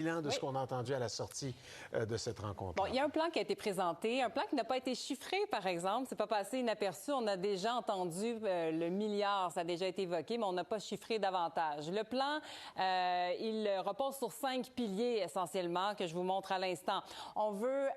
De ce qu'on a entendu à la sortie de cette rencontre. Bon, il y a un plan qui a été présenté, un plan qui n'a pas été chiffré, par exemple. C'est pas passé inaperçu. On a déjà entendu le milliard, ça a déjà été évoqué, mais on n'a pas chiffré davantage. Le plan, il repose sur 5 piliers essentiellement que je vous montre à l'instant. On veut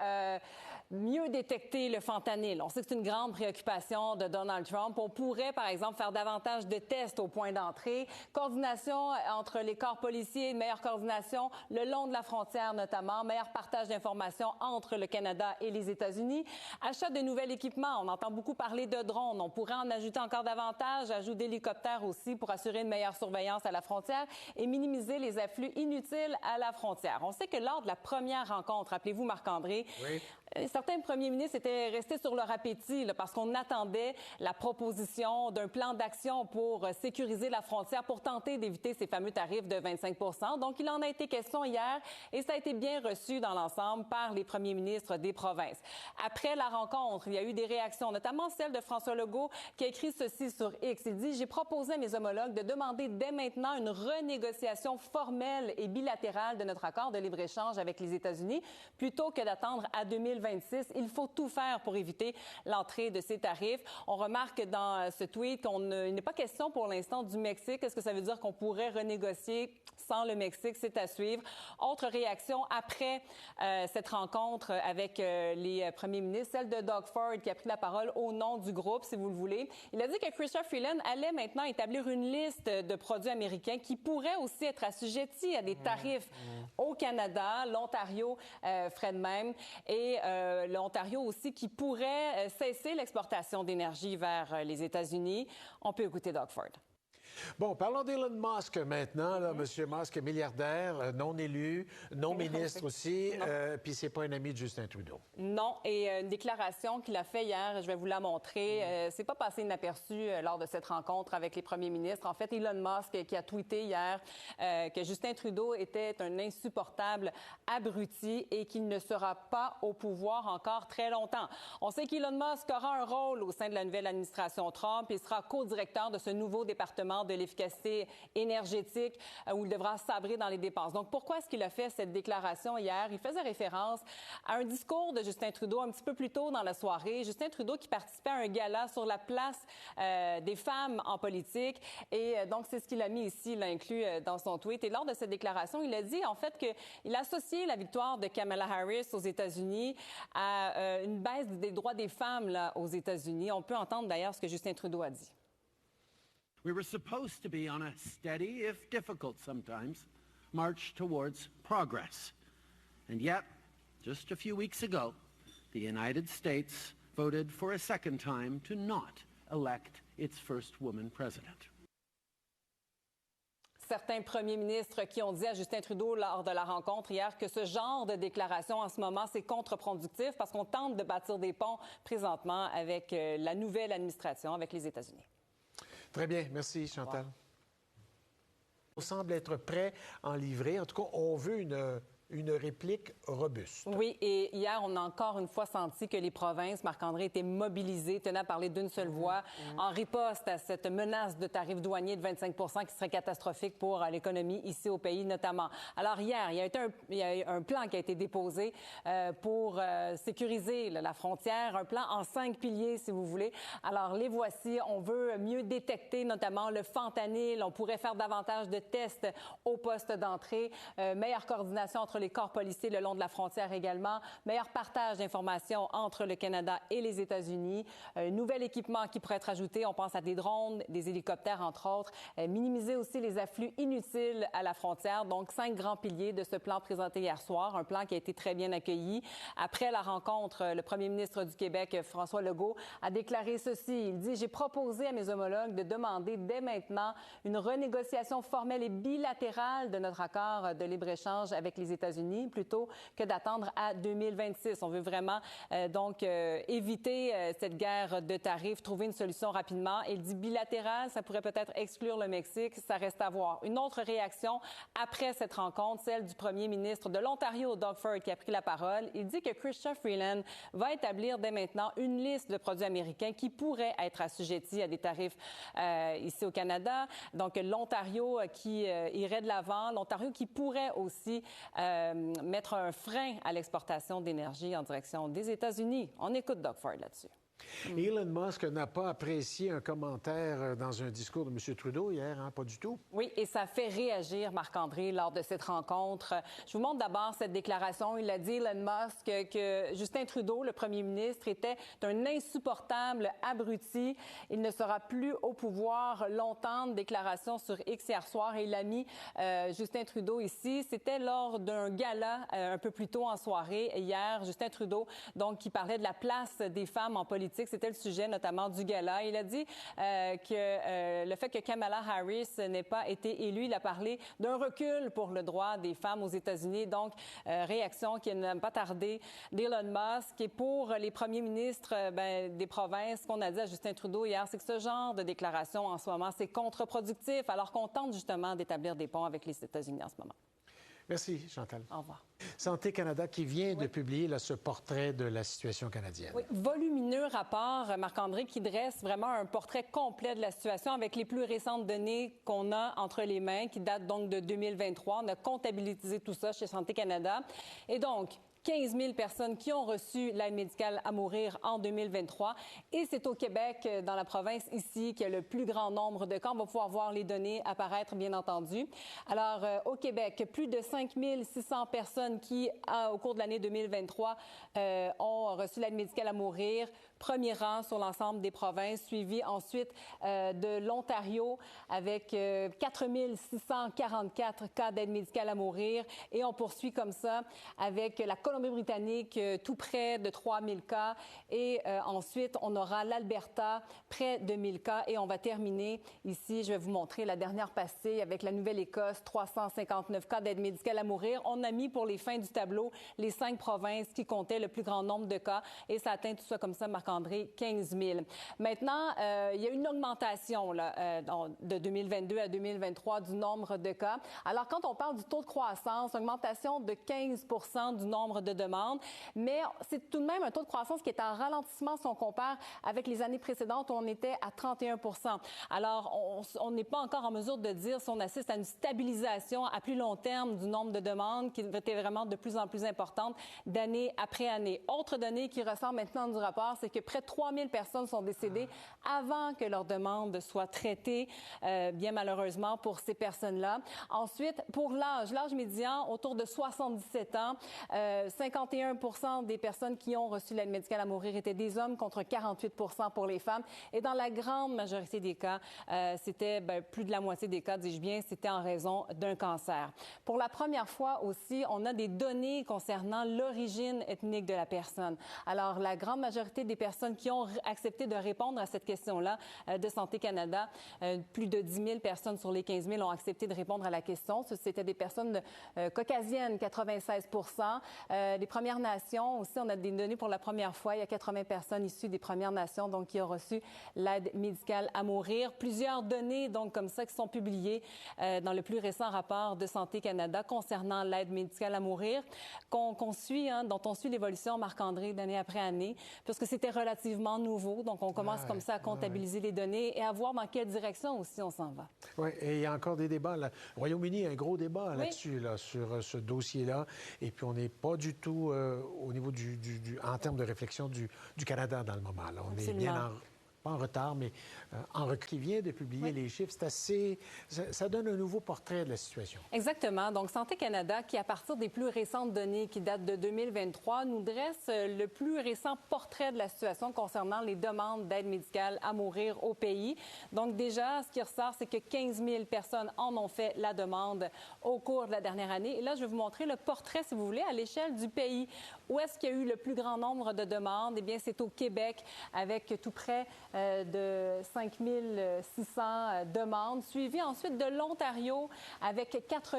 mieux détecter le fentanyl. On sait que c'est une grande préoccupation de Donald Trump. On pourrait, par exemple, faire davantage de tests au point d'entrée. Coordination entre les corps policiers, meilleure coordination le long de la frontière notamment, meilleur partage d'informations entre le Canada et les États-Unis, achat de nouvel équipement. On entend beaucoup parler de drones. On pourrait en ajouter encore davantage, ajout d'hélicoptères aussi pour assurer une meilleure surveillance à la frontière et minimiser les afflux inutiles à la frontière. On sait que lors de la première rencontre, rappelez-vous Marc-André, certains premiers ministres étaient restés sur leur appétit là, parce qu'on attendait la proposition d'un plan d'action pour sécuriser la frontière pour tenter d'éviter ces fameux tarifs de 25 %. Donc, il en a été question hier et ça a été bien reçu dans l'ensemble par les premiers ministres des provinces. Après la rencontre, il y a eu des réactions, notamment celle de François Legault qui a écrit ceci sur X. Il dit « J'ai proposé à mes homologues de demander dès maintenant une renégociation formelle et bilatérale de notre accord de libre-échange avec les États-Unis plutôt que d'attendre à 2026. Il faut tout faire pour éviter l'entrée de ces tarifs. » On remarque dans ce tweet qu'il n'est pas question pour l'instant du Mexique. Est-ce que ça veut dire qu'on pourrait renégocier sans le Mexique? C'est à suivre. Autre réaction après cette rencontre avec les premiers ministres, celle de Doug Ford qui a pris la parole au nom du groupe, si vous le voulez. Il a dit que Chrystia Freeland allait maintenant établir une liste de produits américains qui pourraient aussi être assujettis à des tarifs au Canada. L'Ontario ferait de même. Et l'Ontario aussi qui pourrait cesser l'exportation d'énergie vers les États-Unis. On peut écouter Doug Ford. Bon, parlons d'Elon Musk maintenant. Là, Monsieur Musk est milliardaire, non élu, non ministre aussi, puis c'est pas un ami de Justin Trudeau. Non, et une déclaration qu'il a fait hier, je vais vous la montrer, c'est pas passé inaperçu lors de cette rencontre avec les premiers ministres. En fait, Elon Musk qui a tweeté hier que Justin Trudeau était un insupportable abruti et qu'il ne sera pas au pouvoir encore très longtemps. On sait qu'Elon Musk aura un rôle au sein de la nouvelle administration Trump. Il sera co-directeur de ce nouveau département de l'efficacité énergétique où il devra sabrer dans les dépenses. Donc, pourquoi est-ce qu'il a fait cette déclaration hier? Il faisait référence à un discours de Justin Trudeau un petit peu plus tôt dans la soirée. Justin Trudeau qui participait à un gala sur la place des femmes en politique. Et donc, c'est ce qu'il a mis ici, il l'a inclus dans son tweet. Et lors de cette déclaration, il a dit en fait qu'il a associé la victoire de Kamala Harris aux États-Unis à une baisse des droits des femmes là, aux États-Unis. On peut entendre d'ailleurs ce que Justin Trudeau a dit. We were supposed to be on a steady, if difficult sometimes, march towards progress. And yet, just a few weeks ago, the United States voted for a second time to not elect its first woman president. Certains premiers ministres qui ont dit à Justin Trudeau lors de la rencontre hier que ce genre de déclaration en ce moment, c'est contre-productif parce qu'on tente de bâtir des ponts présentement avec la nouvelle administration, avec les États-Unis. Très bien. Merci, Chantal. On semble être prêt à en livrer. En tout cas, on veut une réplique robuste. Oui, et hier, on a encore une fois senti que les provinces, Marc-André, étaient mobilisées, tenaient à parler d'une seule voix, en riposte à cette menace de tarifs douaniers de 25 % qui serait catastrophique pour l'économie ici au pays notamment. Alors hier, il y a un plan qui a été déposé pour sécuriser la frontière, un plan en 5 piliers, si vous voulez. Alors les voici. On veut mieux détecter notamment le fentanyl. On pourrait faire davantage de tests au poste d'entrée, meilleure coordination entre les corps policiers le long de la frontière également, meilleur partage d'informations entre le Canada et les États-Unis, un nouvel équipement qui pourrait être ajouté, on pense à des drones, des hélicoptères entre autres, minimiser aussi les afflux inutiles à la frontière, donc 5 grands piliers de ce plan présenté hier soir, un plan qui a été très bien accueilli. Après la rencontre, le premier ministre du Québec, François Legault, a déclaré ceci, il dit « J'ai proposé à mes homologues de demander dès maintenant une renégociation formelle et bilatérale de notre accord de libre-échange avec les États-Unis plutôt que d'attendre à 2026. On veut vraiment éviter cette guerre de tarifs, trouver une solution rapidement. Et il dit bilatéral, ça pourrait peut-être exclure le Mexique, ça reste à voir. Une autre réaction après cette rencontre, celle du premier ministre de l'Ontario, Doug Ford, qui a pris la parole. Il dit que Chrystia Freeland va établir dès maintenant une liste de produits américains qui pourraient être assujettis à des tarifs ici au Canada. Donc l'Ontario qui irait de l'avant, l'Ontario qui pourrait aussi mettre un frein à l'exportation d'énergie en direction des États-Unis. On écoute Doug Ford là-dessus. Elon Musk n'a pas apprécié un commentaire dans un discours de M. Trudeau hier, hein? Pas du tout. Oui, et ça fait réagir Marc-André lors de cette rencontre. Je vous montre d'abord cette déclaration. Il a dit, Elon Musk, que Justin Trudeau, le premier ministre, était un insupportable abruti. Il ne sera plus au pouvoir longtemps. Déclaration sur X hier soir. Et il a mis Justin Trudeau ici. C'était lors d'un gala un peu plus tôt en soirée hier. Justin Trudeau, donc, qui parlait de la place des femmes en politique. C'était le sujet notamment du gala. Il a dit que le fait que Kamala Harris n'ait pas été élue, il a parlé d'un recul pour le droit des femmes aux États-Unis. Donc, réaction qui n'a pas tardé d'Elon Musk. Et pour les premiers ministres des provinces, ce qu'on a dit à Justin Trudeau hier, c'est que ce genre de déclaration en ce moment, c'est contre-productif, alors qu'on tente justement d'établir des ponts avec les États-Unis en ce moment. Merci, Chantal. Au revoir. Santé Canada qui vient de publier là, ce portrait de la situation canadienne. Oui, volumineux rapport, Marc-André, qui dresse vraiment un portrait complet de la situation avec les plus récentes données qu'on a entre les mains, qui datent donc de 2023. On a comptabilisé tout ça chez Santé Canada. Et donc, 15 000 personnes qui ont reçu l'aide médicale à mourir en 2023. Et c'est au Québec, dans la province ici, qu'il y a le plus grand nombre de cas. On va pouvoir voir les données apparaître, bien entendu. Alors, au Québec, plus de 5 600 personnes qui, au cours de l'année 2023, ont reçu l'aide médicale à mourir. Premier rang sur l'ensemble des provinces, suivi ensuite de l'Ontario avec 4 644 cas d'aide médicale à mourir. Et on poursuit comme ça avec la Colombie-Britannique, tout près de 3 000 cas. Et ensuite, on aura l'Alberta, près de 1 000 cas. Et on va terminer ici, je vais vous montrer la dernière pastille avec la Nouvelle-Écosse, 359 cas d'aide médicale à mourir. On a mis pour les fins du tableau les 5 provinces qui comptaient le plus grand nombre de cas. Et ça atteint tout ça comme ça, Marc-André, 15 000. Maintenant, il y a une augmentation là, de 2022 à 2023 du nombre de cas. Alors, quand on parle du taux de croissance, augmentation de 15 du nombre de demandes, mais c'est tout de même un taux de croissance qui est en ralentissement si on compare avec les années précédentes où on était à 31 Alors, on n'est pas encore en mesure de dire si on assiste à une stabilisation à plus long terme du nombre de demandes qui était vraiment de plus en plus importante d'année après année. Autre donnée qui ressort maintenant du rapport, c'est que près de 3 000 personnes sont décédées avant que leur demande soit traitée, bien malheureusement pour ces personnes-là. Ensuite, pour l'âge médian, autour de 77 ans, 51 des personnes qui ont reçu l'aide médicale à mourir étaient des hommes contre 48 pour les femmes. Et dans la grande majorité des cas, c'était plus de la moitié des cas, dis-je bien, c'était en raison d'un cancer. Pour la première fois aussi, on a des données concernant l'origine ethnique de la personne. Alors, la grande majorité des personnes qui ont accepté de répondre à cette question-là de Santé Canada, plus de 10 000 personnes sur les 15 000 ont accepté de répondre à la question. C'était des personnes caucasiennes, 96 Les Premières Nations aussi, on a des données pour la première fois. Il y a 80 personnes issues des Premières Nations donc qui ont reçu l'aide médicale à mourir. Plusieurs données donc comme ça qui sont publiées dans le plus récent rapport de Santé Canada concernant l'aide médicale à mourir qu'on suit, dont on suit l'évolution, Marc-André, d'année après année, parce que c'était relativement nouveau. Donc, on commence comme ça à comptabiliser les données et à voir dans quelle direction aussi on s'en va. Oui, et il y a encore des débats. Là. Au Royaume-Uni, un gros débat là-dessus, là, sur ce dossier-là. Et puis, on n'est pas du tout au niveau en termes de réflexion du Canada dans le moment. Là. On est bien pas en retard, mais en recul. Qui vient de publier les chiffres, c'est assez... Ça donne un nouveau portrait de la situation. Exactement. Donc, Santé Canada, qui, à partir des plus récentes données qui datent de 2023, nous dresse le plus récent portrait de la situation concernant les demandes d'aide médicale à mourir au pays. Donc, déjà, ce qui ressort, c'est que 15 000 personnes en ont fait la demande au cours de la dernière année. Et là, je vais vous montrer le portrait, si vous voulez, à l'échelle du pays. Où est-ce qu'il y a eu le plus grand nombre de demandes? Eh bien, c'est au Québec, avec tout près de 5 600 demandes, suivi ensuite de l'Ontario avec 4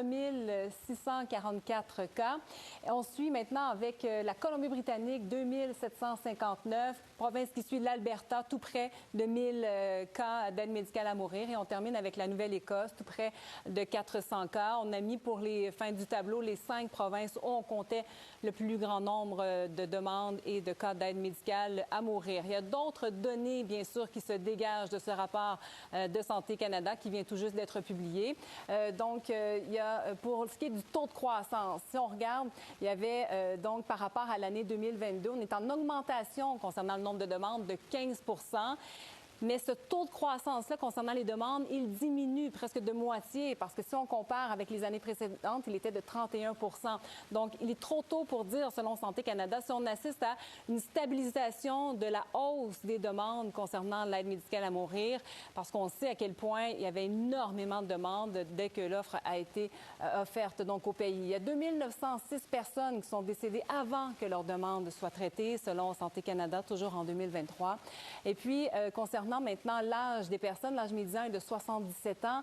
644 cas. Et on suit maintenant avec la Colombie-Britannique, 2 759, province qui suit l'Alberta, tout près de 1000 cas d'aide médicale à mourir. Et on termine avec la Nouvelle-Écosse, tout près de 400 cas. On a mis pour les fins du tableau les 5 provinces où on comptait le plus grand nombre de demandes et de cas d'aide médicale à mourir. Il y a d'autres données, bien bien sûr, qui se dégagent de ce rapport de Santé Canada qui vient tout juste d'être publié. Donc, il y a, pour ce qui est du taux de croissance, si on regarde, il y avait donc par rapport à l'année 2022, on est en augmentation concernant le nombre de demandes de 15 %. Mais ce taux de croissance-là, concernant les demandes, il diminue presque de moitié parce que si on compare avec les années précédentes, il était de 31 %. Donc, il est trop tôt pour dire, selon Santé Canada, si on assiste à une stabilisation de la hausse des demandes concernant l'aide médicale à mourir, parce qu'on sait à quel point il y avait énormément de demandes dès que l'offre a été offerte donc au pays. Il y a 2906 personnes qui sont décédées avant que leur demande soit traitée, selon Santé Canada, toujours en 2023. Et puis, concernant maintenant l'âge des personnes, l'âge médian est de 77 ans.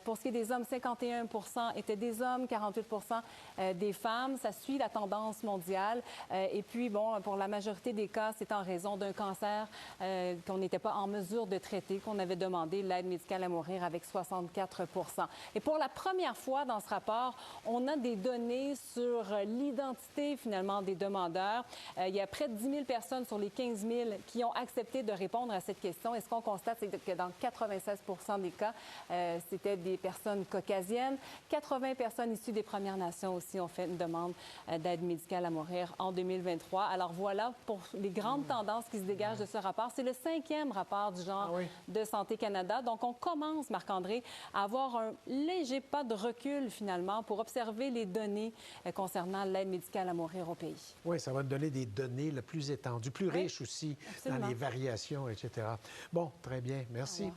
Pour ce qui est des hommes, 51 % étaient des hommes, 48 % des femmes. Ça suit la tendance mondiale. Et puis, bon, pour la majorité des cas, c'est en raison d'un cancer qu'on n'était pas en mesure de traiter, qu'on avait demandé l'aide médicale à mourir avec 64 %. Et pour la première fois dans ce rapport, on a des données sur l'identité, finalement, des demandeurs. Il y a près de 10 000 personnes sur les 15 000 qui ont accepté de répondre à cette question. Et ce qu'on constate, c'est que dans 96 % des cas, c'était des personnes caucasiennes. 80 personnes issues des Premières Nations aussi ont fait une demande d'aide médicale à mourir en 2023. Alors voilà pour les grandes tendances qui se dégagent de ce rapport. C'est le 5e rapport du genre de Santé Canada. Donc on commence, Marc-André, à avoir un léger pas de recul finalement pour observer les données concernant l'aide médicale à mourir au pays. Oui, ça va nous donner des données le plus étendues, plus riches aussi, absolument, dans les variations, etc. Bon, très bien. Merci.